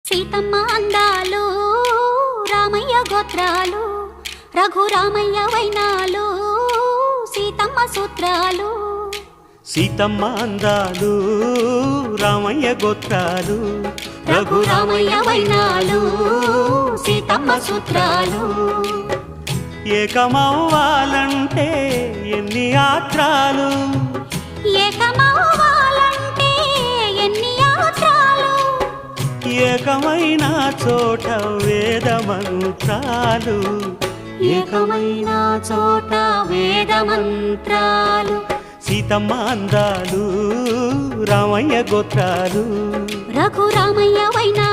సీతమ్మ అందాలు రామయ్య గోత్రాలు రఘురామయ్య వైనాలు సీతమ్మ సూత్రాలు. సీతమ్మ అందాలు రామయ్య గోత్రాలు రఘురామయ్య వైనాలు సీతమ్మ సూత్రాలు. ఏకమవ్వాలంటే ఎన్ని యాత్రాలు, ఏకమవ్వాలంటే ఎన్ని యాత్రాలు, ఏకమైన చోట వేద మంత్రాలు, ఏకమైన చోట వేద మంత్రాలు. సీతమ్మ అందాలు రామయ్య గోత్రాలు రఘురామయ్య వైనాలు